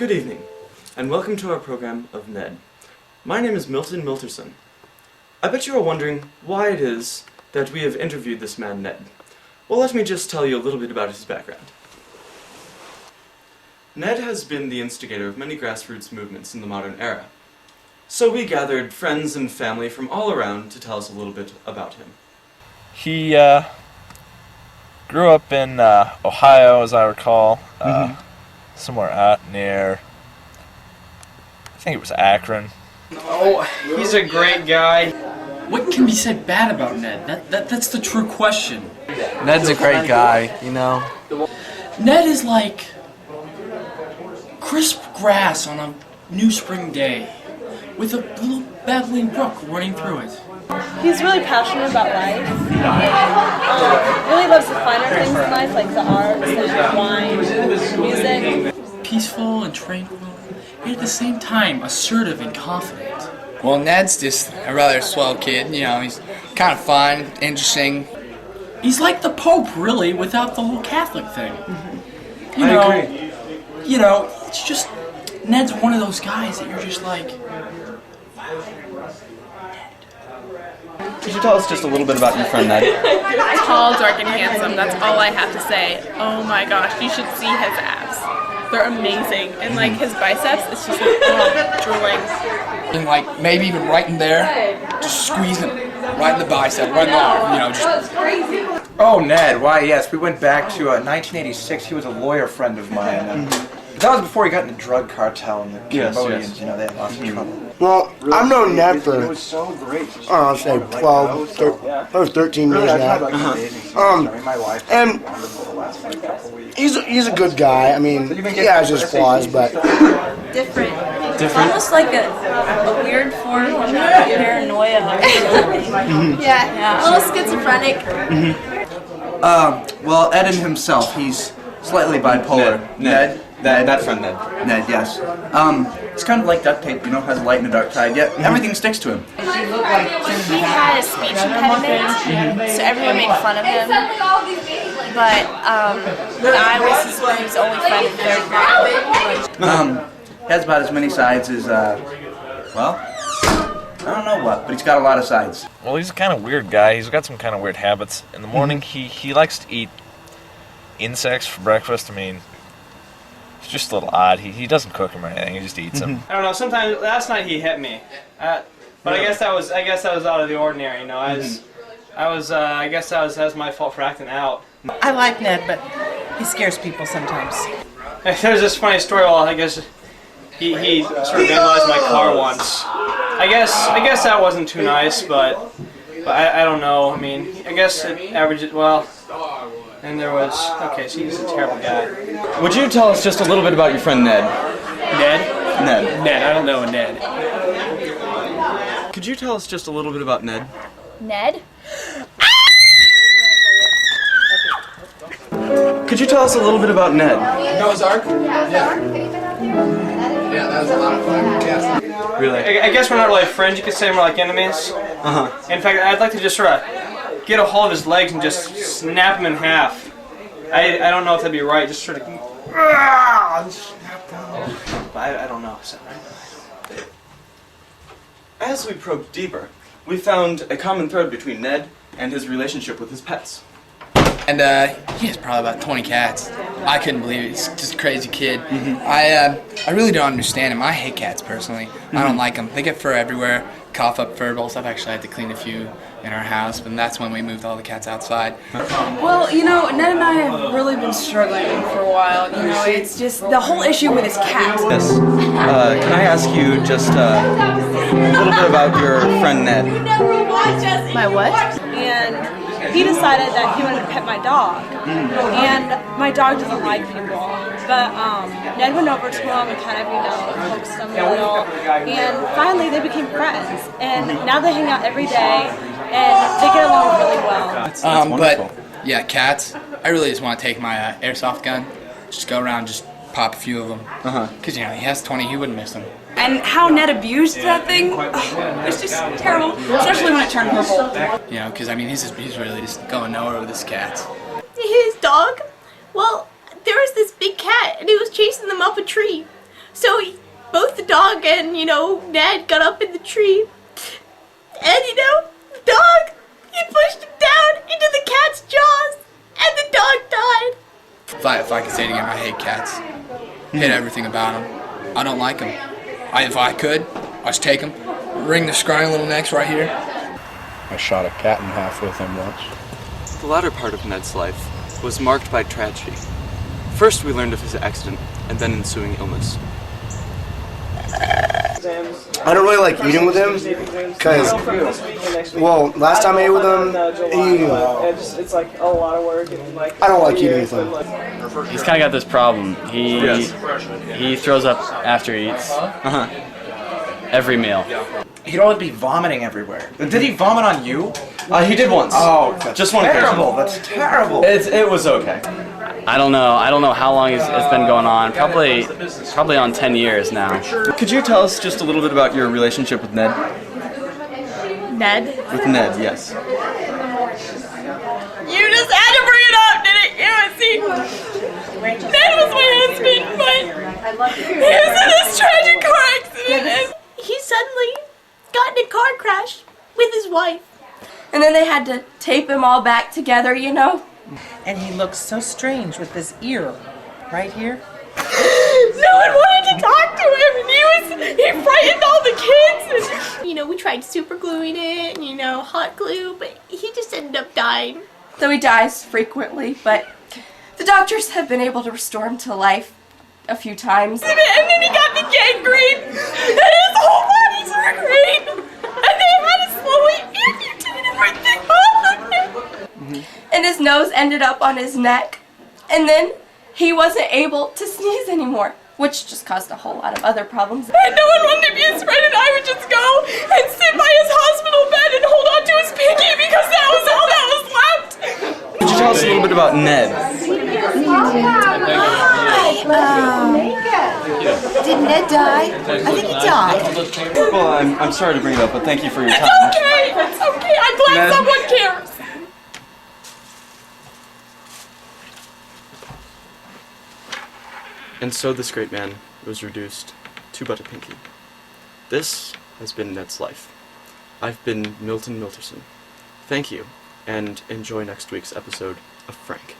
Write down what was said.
Good evening, and welcome to our program of Ned. My name is Milton Milterson. I bet you are wondering why it is that we have interviewed this man Ned. Well, let me just tell you a little bit about his background. Ned has been the instigator of many grassroots movements in the modern era. So we gathered friends and family from all around to tell us a little bit about him. He grew up in Ohio, as I recall, somewhere out near, I think it was Akron. Oh, he's a great guy. What can be said bad about Ned? That's the true question. Ned's a great guy, you know. Ned is like crisp grass on a new spring day with a little babbling brook running through it. He's really passionate about life. Really loves the finer things in life, like the arts, and wine, music. Peaceful and tranquil, and at the same time assertive and confident. Well, Ned's just a rather swell kid, you know, he's kind of fun, interesting. He's like the Pope, really, without the whole Catholic thing. I agree. You know, it's just, Ned's one of those guys that you're just like, Could you tell us just a little bit about your friend Ned? Tall, dark, and handsome. That's all I have to say. Oh my gosh, you should see his abs. They're amazing. And like his biceps, it's just like, drooling. And like, maybe even right in there, just squeeze him right in the bicep, right in the arm, you know, just... Oh, Ned, why, yes, we went back to 1986. He was a lawyer friend of mine. But that was before he got in the drug cartel and the Cambodians, you know, they had lots of trouble. Well, I've known Ned for, It was so great. I'll say 12, 13 years now. My wife And he's a good guy. I mean, he has his flaws, but... Different. Almost like a weird form of paranoia or something. Yeah, a little schizophrenic. Well, Eden himself, he's slightly bipolar. Ned. That friend Ned. Ned, yes. It's kind of like duct tape, you know, has a light and a dark side, yet everything sticks to him. He had a speech impediment, so everyone made fun of him. But I was his only friend in third grade. He has about as many sides as, well, I don't know what, but he's got a lot of sides. Well, he's a kind of weird guy. He's got some kind of weird habits. In the morning, he likes to eat insects for breakfast. I mean, it's just a little odd. He doesn't cook them or anything. He just eats them. I don't know. Sometimes last night he hit me, but I guess that was out of the ordinary. You know, I guess that was my fault for acting out. I like Ned, but he scares people sometimes. There's this funny story. Well, I guess he sort of vandalized my car once. I guess that wasn't too nice, but I don't know. I mean, I guess it averages well. And there was, okay, so he's a terrible guy. Would you tell us just a little bit about your friend Ned? Ned? Ned, I don't know a Ned. Could you tell us just a little bit about Ned? Ned? Could you tell us a little bit about Ned? Noah's Ark? Yeah, that was a lot of fun. Yeah. Really? I guess we're not really friends. You could say we're like enemies. In fact, I'd like to just sort of get a hold of his legs and just snap him in half. I don't know if that'd be right. Just sort of snap down. But I don't know. Is that right? As we probed deeper, we found a common thread between Ned and his relationship with his pets. And he has probably about 20 cats. I couldn't believe it. He's just a crazy kid. I really don't understand him. I hate cats personally. I don't like them. They get fur everywhere, cough up fur balls. I've actually had to clean a few in our house, but that's when we moved all the cats outside. Well, you know, Ned and I have really been struggling for a while. You know, it's just the whole issue with his cat. Yes. Can I ask you just a little bit about your friend Ned? My what? And he decided that he wanted to pet my dog. And my dog doesn't like people. But Ned went over to him and kind of, you know, coaxed him a little. And finally they became friends. And now they hang out every day and they get along really well. That's wonderful. But, yeah, cats, I really just want to take my airsoft gun, just go around, just pop a few of them. Because, you know, he has 20, he wouldn't miss them. And how Ned abused that thing, it's just terrible, especially when it turned purple. You know, because, I mean, he's really just going nowhere with his cats. His dog? Well, there was this big cat and he was chasing them up a tree. So both the dog and, Ned got up in the tree. And, the dog, he pushed him down into the cat's jaws. And the dog died. If I could say it again, I hate cats. Hate everything about them. I don't like them. If I could, I'd just take them, wring their scrawny little necks right here. I shot a cat in half with him once. The latter part of Ned's life was marked by tragedy. First, we learned of his accident and then ensuing illness. I don't really like eating with him because, well, last time I ate with him, It's like a lot of work. I don't like eating with him. He's kind of got this problem. He throws up after he eats. Every meal. He'd always be vomiting everywhere. Did he vomit on you? He did once. Oh, that's just one terrible. occasion. That's terrible. It was okay. I don't know how long it's been going on. Probably on 10 years now. Could you tell us just a little bit about your relationship with Ned? Ned? With Ned, yes. You just had to bring it up, didn't you? See, Ned was my husband, but he was in this tragic car accident and he suddenly got in a car crash with his wife. And then they had to tape him all back together, And he looks so strange with his ear right here. No one wanted to talk to him, and he frightened all the kids. And, we tried super gluing it, and, hot glue, but he just ended up dying. So he dies frequently, but the doctors have been able to restore him to life a few times. And then he got the gangrene, and his whole body's green, and they had to slowly amputate everything off of him. And his nose ended up on his neck, and then he wasn't able to sneeze anymore, which just caused a whole lot of other problems. And no one wanted to be his friend, and I would just go and sit by his hospital bed and hold on to his pinky because that was all that was left. Could you tell us a little bit about Ned? Did Ned die? I think he died. Well, I'm sorry to bring it up, but thank you for your time. It's okay. It's okay. I'm glad Ned? someone cares. And so this great man was reduced to but a pinky. This has been Ned's life. I've been Milton Milterson. Thank you, and enjoy next week's episode of Frank.